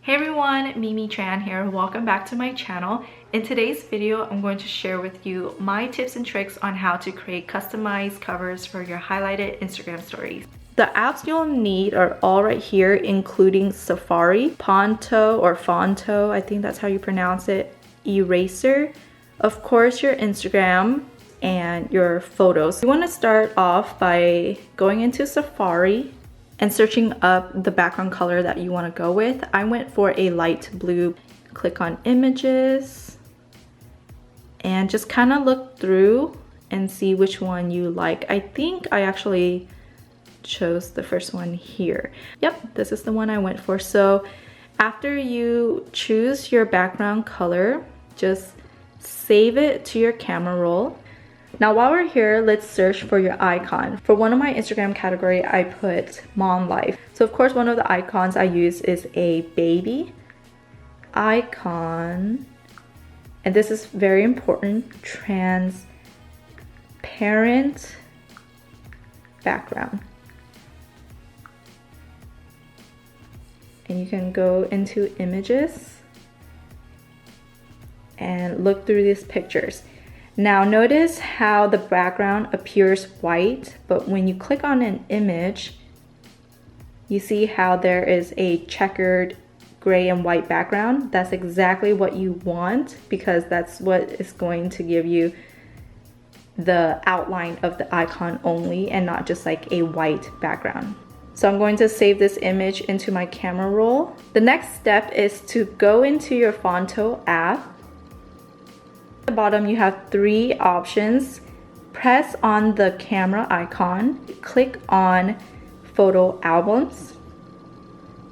Hey everyone, Mymy Tran here. Welcome back to my channel. In today's video, I'm going to share with you my tips and tricks on how to create customized covers for your highlighted Instagram stories. The apps you'll need are all right here, including Safari, Phonto or Phonto, I think that's how you pronounce it, Eraser, of course your Instagram, and your photos. You want to start off by going into Safari and searching up the background color that you want to go with. I went for a light blue. Click on images and just kind of look through and see which one you like. I think I actually chose the first one here. Yep, this is the one I went for. So after you choose your background color, just save it to your camera roll. Now while we're here, let's search for your icon. For one of my Instagram category, I put mom life. So of course, one of the icons I use is a baby icon. And this is very important, transparent background. And you can go into images and look through these pictures. Now notice how the background appears white, but when you click on an image, you see how there is a checkered gray and white background. That's exactly what you want because that's what is going to give you the outline of the icon only and not just like a white background. So I'm going to save this image into my camera roll. The next step is to go into your Phonto app. At the bottom you have three options. Press on the camera icon, click on photo albums,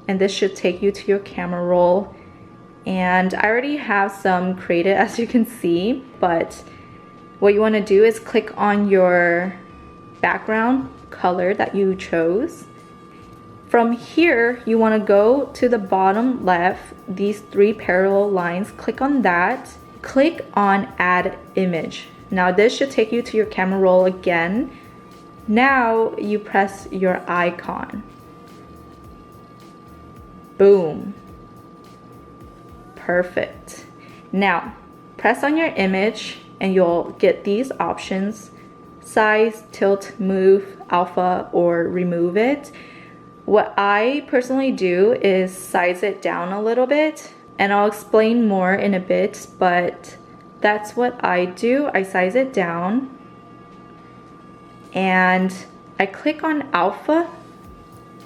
and this should take you to your camera roll. And I already have some created, as you can see, but what you want to do is click on your background color that you chose. From here you want to go to the bottom left, these three parallel lines, click on that. Click on add image. Now this should take you to your camera roll again. Now you press your icon. Boom. Perfect. Now press on your image and you'll get these options: size, tilt, move, alpha, or remove it. What I personally do is size it down a little bit, and I'll explain more in a bit, but that's what I do. I size it down and I click on alpha.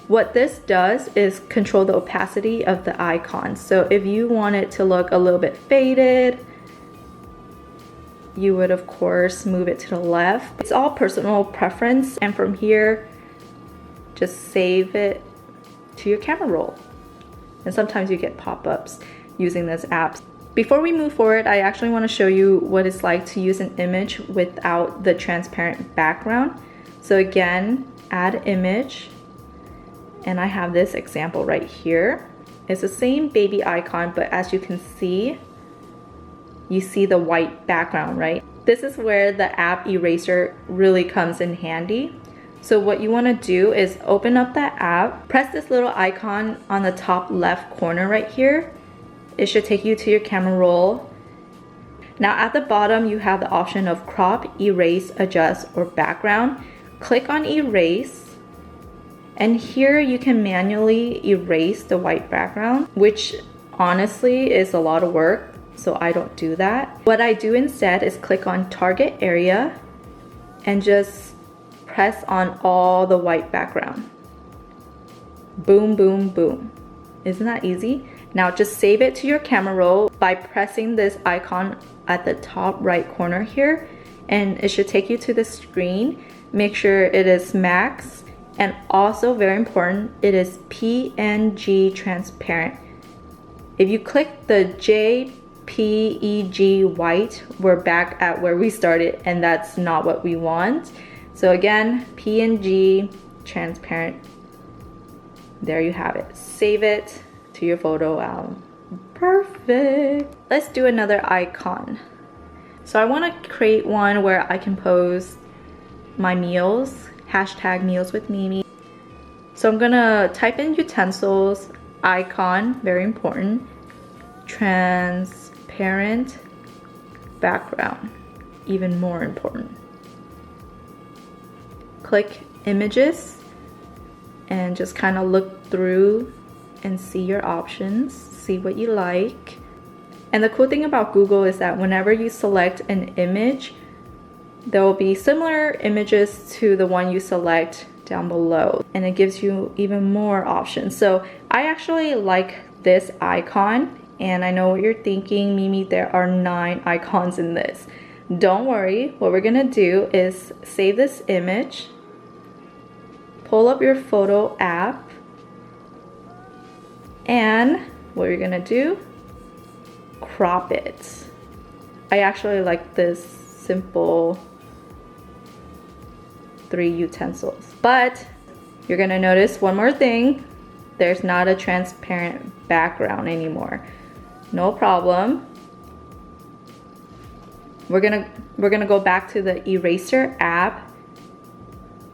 What this does is control the opacity of the icon. So if you want it to look a little bit faded, you would of course move it to the left. It's all personal preference, and from here just save it to your camera roll. And sometimes you get pop-ups using this app. Before we move forward, I actually want to show you what it's like to use an image without the transparent background. So again, add image, and I have this example right here. It's the same baby icon, but as you can see, you see the white background, right? This is where the app Eraser really comes in handy. So what you want to do is open up that app, press this little icon on the top left corner right here. It should take you to your camera roll. Now at the bottom you have the option of crop, erase, adjust, or background. Click on erase, and here you can manually erase the white background, which honestly is a lot of work, so I don't do that. What I do instead is click on target area and just press on all the white background. Boom, boom, boom. Isn't that easy? Now just save it to your camera roll by pressing this icon at the top right corner here, and it should take you to the screen. Make sure it is max, and also very important, it is PNG transparent. If you click the JPEG white, we're back at where we started, and that's not what we want. So again, PNG transparent. There you have it. Save it to your photo album. Perfect. Let's do another icon. So I want to create one where I can post my meals, hashtag meals with Mymy. So I'm gonna type in utensils, icon, very important. Transparent background, even more important. Click images and just kind of look through and see your options, see what you like. And the cool thing about Google is that whenever you select an image, there will be similar images to the one you select down below, and it gives you even more options. So I actually like this icon, and I know what you're thinking, Mymy, there are 9 icons in this. Don't worry, what we're gonna do is save this image, pull up your photo app, and what you're gonna do, crop it. I actually like this simple 3 utensils. But you're gonna notice one more thing. There's not a transparent background anymore. No problem. We're gonna go back to the eraser app,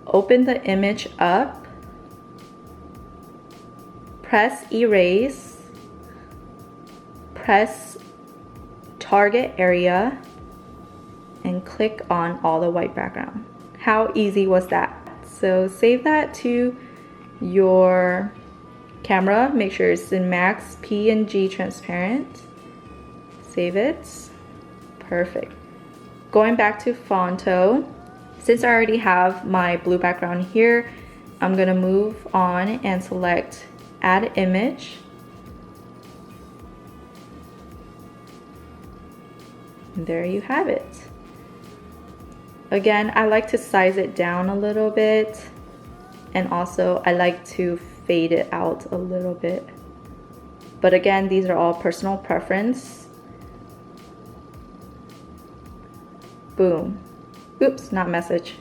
open the image up, press erase, press target area, and click on all the white background. How easy was that? So save that to your camera. Make sure it's in max PNG transparent. Save it. Perfect. Going back to Phonto, since I already have my blue background here, I'm gonna move on and select add image. And there you have it. Again, I like to size it down a little bit, and also I like to fade it out a little bit. But again, these are all personal preference. Boom. Oops, not message.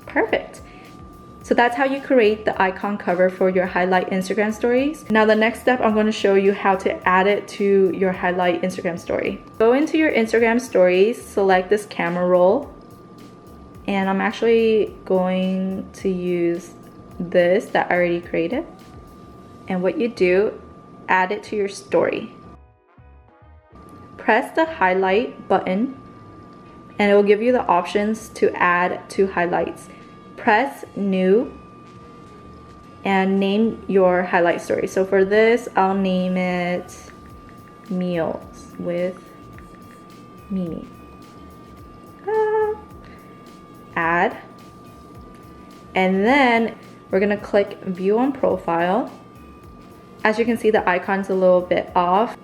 Perfect. So that's how you create the icon cover for your highlight Instagram stories. Now the next step, I'm going to show you how to add it to your highlight Instagram story. Go into your Instagram stories, select this camera roll, and I'm actually going to use this that I already created. And what you do, add it to your story. Press the highlight button and it will give you the options to add to highlights. Press new and name your highlight story. So for this, I'll name it Meals with Mymy. Add. And then we're gonna click view on profile. As you can see, the icon's a little bit off.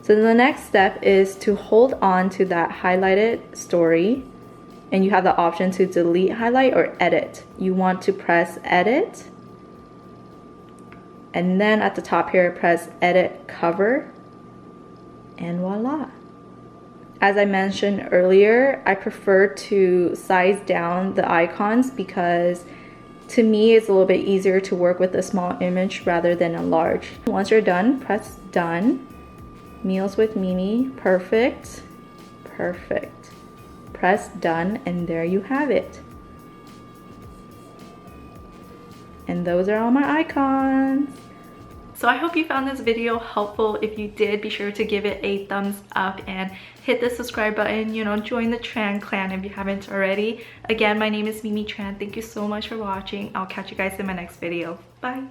So the next step is to hold on to that highlighted story, and you have the option to delete highlight or edit. You want to press edit, and then at the top here press edit cover, and voila. As I mentioned earlier, I prefer to size down the icons because to me it's a little bit easier to work with a small image rather than a large. Once you're done, press done. Meals with Mymy, perfect, perfect. Press done, and there you have it. And those are all my icons. So I hope you found this video helpful. If you did, be sure to give it a thumbs up and hit the subscribe button, you know, join the Tran clan if you haven't already. Again, my name is Mymy Tran. Thank you so much for watching. I'll catch you guys in my next video. Bye.